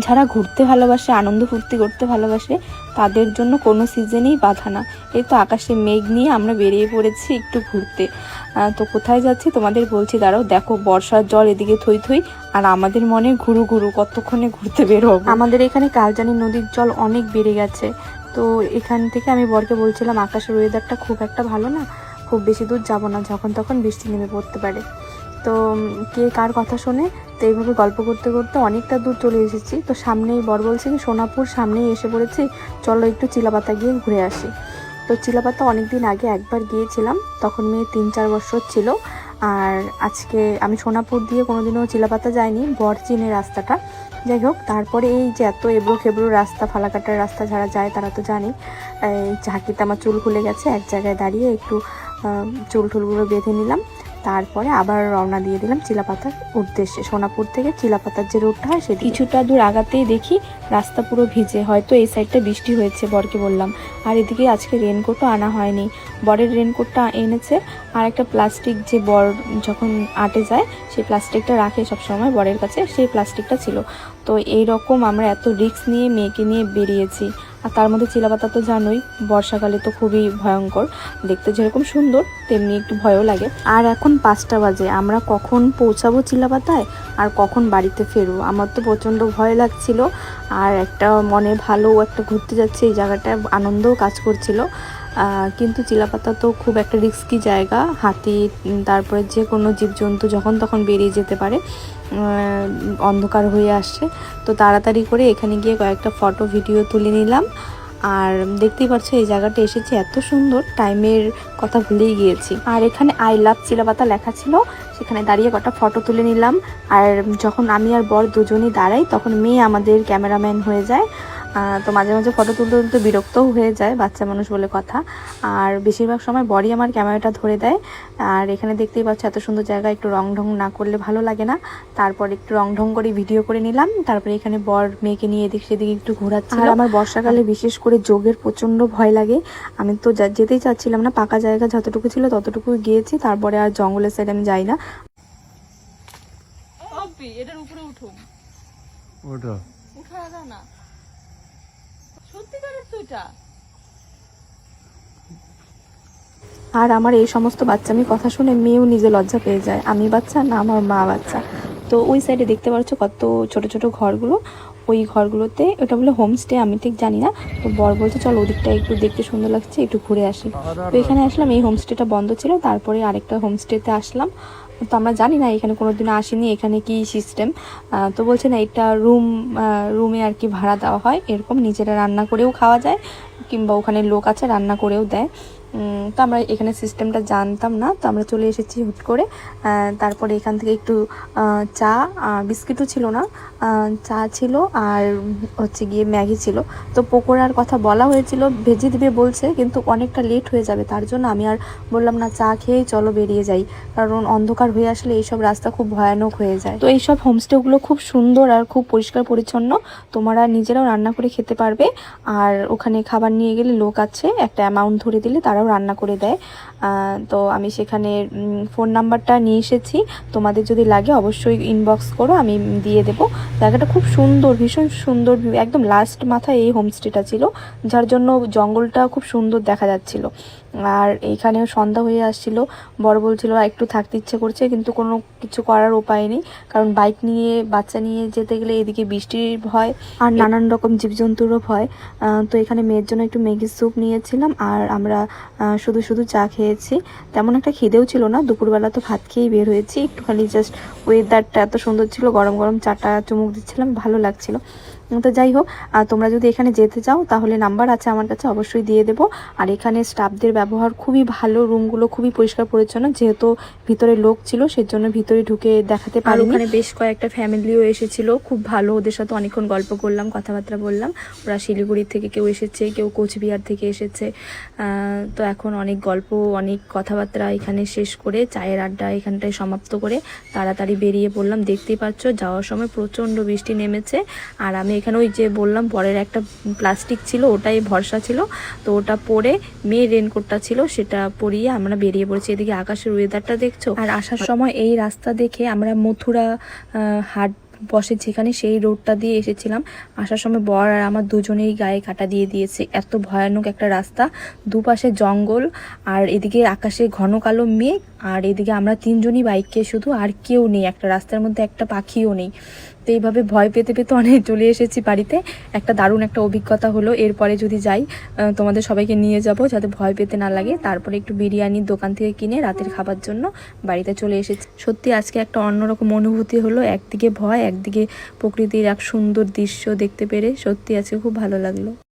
যারা ঘুরতে ভালোবাসে, আনন্দ ফুর্তি করতে ভালোবাসে, তাদের জন্য কোনো সিজনেই বাধা না। এই তো আকাশে মেঘ নিয়ে আমরা বেরিয়ে পড়েছি একটু ঘুরতে। তো কোথায় যাচ্ছি তোমাদের বলছি, দাঁড়াও। দেখো বর্ষার জল এদিকে থই থই, আর আমাদের মনে ঘুরু ঘুরু কতক্ষণে ঘুরতে বের হবো। আমাদের এখানে কালজানি নদীর জল অনেক বেড়ে গেছে। তো এখান থেকে আমি বরকে বলছিলাম আকাশের ওয়েদারটা খুব একটা ভালো না, খুব বেশি দূর যাবো না, যখন তখন বৃষ্টি নেমে পড়তে পারে। তো কে কার কথা শোনে। তো এইভাবে গল্প করতে করতে অনেকটা দূর চলে এসেছি। তো সামনেই বর বলছে কি সোনাপুর সামনেই এসে পড়েছি, চলো একটু চিলাপাতা গিয়ে ঘুরে আসি। তো চিলাপাতা অনেক দিন আগে একবার গিয়েছিলাম, তখন মেয়ে 3-4 বছর ছিল। আর আজকে আমি সোনাপুর দিয়ে কোনোদিনও চিলাপাতা যাইনি, বর চিনে রাস্তাটা। যাই হোক, তারপরে এই যে এত এবড়ো খেবড়ো রাস্তা, ফালাকাটার রাস্তা যারা যায় তারা তো জানে। এই ঝাঁকিতে আমার চুল খুলে গেছে, এক জায়গায় দাঁড়িয়ে একটু চুল টুলগুলো বেঁধে নিলাম, তারপরে আবার রওনা দিয়ে দিলাম চিলাপাতার উদ্দেশ্যে। সোনাপুর থেকে চিলাপাতার যে রোডটা হয় সেটা কিছুটা দূর আগাতেই দেখি রাস্তা পুরো ভিজে, হয়তো এই সাইডটা বৃষ্টি হয়েছে, বরকে বললাম। আর এদিকে আজকে রেনকোটও আনা হয়নি, বরের রেনকোটটা এনেছে। আর একটা প্লাস্টিক, যে বর যখন আটে যায় সেই প্লাস্টিকটা রাখে সবসময় বরের কাছে, সেই প্লাস্টিকটা ছিল। তো এই রকম আমরা এত রিস্ক নিয়ে মেয়েকে নিয়ে বেরিয়েছি। আর তার মধ্যে চিলাপাতা তো জানোই বর্ষাকালে তো খুবই ভয়ঙ্কর, দেখতে যেরকম সুন্দর তেমনি একটু ভয়ও লাগে। আর এখন 5টা বাজে, আমরা কখন পৌঁছাবো চিলাপাতায় আর কখন বাড়িতে ফেরবো, আমার তো প্রচণ্ড ভয় লাগছিল। আর একটা মনে ভালো একটা ঘুরতে যাচ্ছে এই জায়গাটায় আনন্দও কাজ করছিল। কিন্তু চিলাপাতা তো খুব একটা রিস্কি জায়গা, হাতি তারপরে যে কোনো জীবজন্তু যখন তখন বেরিয়ে যেতে পারে, অন্ধকার হয়ে আসছে। তো তাড়াতাড়ি করে এখানে গিয়ে কয়েকটা ফটো ভিডিও তুলে নিলাম। আর দেখতেই পাচ্ছ এই জায়গাটা এসেছি এত সুন্দর, টাইমের কথা ভুলেই গিয়েছি। আর এখানে আই লাভ চিলাপাতা লেখা ছিল, সেখানে দাঁড়িয়ে কটা ফটো তুলে নিলাম। আর যখন আমি আর বর দুজনই দাঁড়াই তখন মেয়ে আমাদের ক্যামেরাম্যান হয়ে যায়। তো মাঝে মাঝে ফটো তুলতে তুলতে বিরক্তও হয়ে যায়, বাচ্চা মানুষ বলে কথা। আর বেশিরভাগ সময় বরই আমার ক্যামেরাটা ধরে দেয়। আর এখানে দেখতেই পাচ্ছ এত সুন্দর জায়গা, একটু রং ঢং না করলে ভালো লাগে না। তারপর একটু রং ঢং করে ভিডিও করে নিলাম। তারপরে এখানে বর মেয়েকে নিয়ে এদিক সেদিকে একটু ঘোরাচ্ছিল। আর আমার বর্ষাকালে বিশেষ করে যোগের প্রচণ্ড ভয় লাগে, আমি তো যেতেই চাচ্ছিলাম না, পাকা জায়গা যতটুকু ছিল ততটুকু গিয়েছি, তারপরে আর জঙ্গলের সাইড আমি যাই না। এটার উপরে উঠো, ওঠো, উঠা যায় না সত্যিকারের তো এটা। আর আমার এই সমস্ত বাচ্চামি কথা শুনে মেয়েও নিজে লজ্জা পেয়ে যায়, আমি বাচ্চা না আমার মা বাচ্চা। তো ওই সাইডে দেখতে পাচ্ছ কত ছোট ছোট ঘরগুলো, ওই ঘরগুলোতে ওটা বলে হোমস্টে, আমি ঠিক জানি না। তো বর বলছে চল ওদিকটা একটু দেখতে সুন্দর লাগছে, একটু ঘুরে আসি। তো এখানে আসলাম, এই হোমস্টেটা বন্ধ ছিল, তারপরে আরেকটা হোমস্টেতে আসলাম। তো আমরা জানি না, এখানে কোনোদিনও আসিনি, এখানে কি সিস্টেম। তো বলছে না এটা রুমে আর কি ভাড়া দেওয়া হয়, এরকম নিজেরা রান্না করেও খাওয়া যায়, কিংবা ওখানে লোক আছে রান্না করেও দেয়। তো আমরা এখানে সিস্টেমটা জানতাম না, তো আমরা চলে এসেছি হুট করে। তারপরে এখান থেকে একটু চা, বিস্কিটও ছিল না, চা ছিল আর হচ্ছে গিয়ে ম্যাগি ছিল। তো পকোড়ার কথা বলা হয়েছিল, ভেজে দিবে বলছে, কিন্তু অনেকটা লেট হয়ে যাবে, তার জন্য আমি আর বললাম না, চা খেয়েই চলো বেরিয়ে যাই, কারণ অন্ধকার হয়ে আসলে এইসব রাস্তা খুব ভয়ানক হয়ে যায়। তো এইসব হোমস্টেগুলো খুব সুন্দর আর খুব পরিষ্কার পরিচ্ছন্ন, তোমরা নিজেরাও রান্না করে খেতে পারবে। আর ওখানে খাবার নিয়ে গেলে লোক আছে, একটা অ্যামাউন্ট ধরে দিলে তারাও রান্না করে দেয়। তো আমি সেখানে ফোন নাম্বারটা নিয়ে এসেছি, তোমাদের যদি লাগে অবশ্যই ইনবক্স করো, আমি দিয়ে দেবো। জায়গাটা খুব সুন্দর, ভীষণ সুন্দর, একদম লাস্ট মাথায় এই হোমস্টেটা ছিল, যার জন্য জঙ্গলটা খুব সুন্দর দেখা যাচ্ছিল। আর এইখানে সন্ধ্যা হয়ে আসছিল, বড় বলছিল একটু থাকতে ইচ্ছে করছে, কিন্তু কোনো কিছু করার উপায় নেই, কারণ বাইক নিয়ে বাচ্চা নিয়ে যেতে গেলে এদিকে বৃষ্টির ভয় আর নানান রকম জীবজন্তুরও ভয়। তো এখানে মেয়ের জন্য একটু ম্যাগি স্যুপ নিয়েছিলাম, আর আমরা শুধু শুধু চা খেয়েছি, তেমন একটা খিদেও ছিল না, দুপুরবেলা তো ভাত খেয়েই বের হয়েছি, একটুখানি জাস্ট ওয়েদারটা এত সুন্দর ছিল, গরম গরম চাটা চুমুক দিচ্ছিলাম, ভালো লাগছিল। তো যাই হোক, তোমরা যদি এখানে যেতে চাও তাহলে নাম্বার আছে আমার কাছে, অবশ্যই দিয়ে দেবো। আর এখানে স্টাফদের ব্যবহার খুবই ভালো, রুমগুলো খুবই পরিষ্কার পরিচ্ছন্ন, যেহেতু ভিতরে লোক ছিল সেজন্য ভিতরে ঢুকে দেখাতে পারি। ওখানে বেশ কয়েকটা ফ্যামিলিও এসেছিল, খুব ভালো, ওদের সাথে অনেকক্ষণ গল্প করলাম, কথাবার্তা বললাম। ওরা শিলিগুড়ি থেকে কেউ এসেছে, কেউ কোচবিহার থেকে এসেছে। তো এখন অনেক গল্প, অনেক কথাবার্তা এখানে শেষ করে চায়ের আড্ডা এখানটায় সমাপ্ত করে তাড়াতাড়ি বেরিয়ে পড়লাম। দেখতেই পাচ্ছ যাওয়ার সময় প্রচণ্ড বৃষ্টি নেমেছে, আর আমি এখানে ওই যে বললাম পরের একটা প্লাস্টিক ছিল, ওটাই ভরসা ছিল, তো ওটা পরে মেয়ের রেনকোটটা ছিল সেটা পরিয়ে আমরা বেরিয়ে পড়েছি। এদিকে আকাশের ওয়েদারটা দেখছো। আর আসার সময় এই রাস্তা দেখে আমরা মথুরা হাট বসে যেখানে, সেই রোডটা দিয়ে এসেছিলাম। আসার সময় বর আর আমার দুজনেই গায়ে কাটা দিয়ে দিয়েছে। এত ভয়ানক একটা রাস্তা, দুপাশে জঙ্গল, আর এদিকে আকাশে ঘন কালো মেঘ, আর এদিকে আমরা তিনজনই বাইকে শুধু, আর কেউ নেই, একটা রাস্তার মধ্যে একটা পাখিও নেই। তো এইভাবে ভয় পেতে পেতে অনেক চলে এসেছি বাড়িতে। একটা দারুণ একটা অভিজ্ঞতা হলো। এরপরে যদি যাই তোমাদের সবাইকে নিয়ে যাব, যাতে ভয় পেতে না লাগে। তারপরে একটু বিরিয়ানির দোকান থেকে কিনে রাতের খাবার জন্য বাড়িতে চলে এসেছি। সত্যি আজকে একটা অন্যরকম অনুভূতি হলো, একদিকে ভয়, একদিকে প্রকৃতির এক সুন্দর দৃশ্য দেখতে পেরে সত্যি আজকে খুব ভালো লাগলো।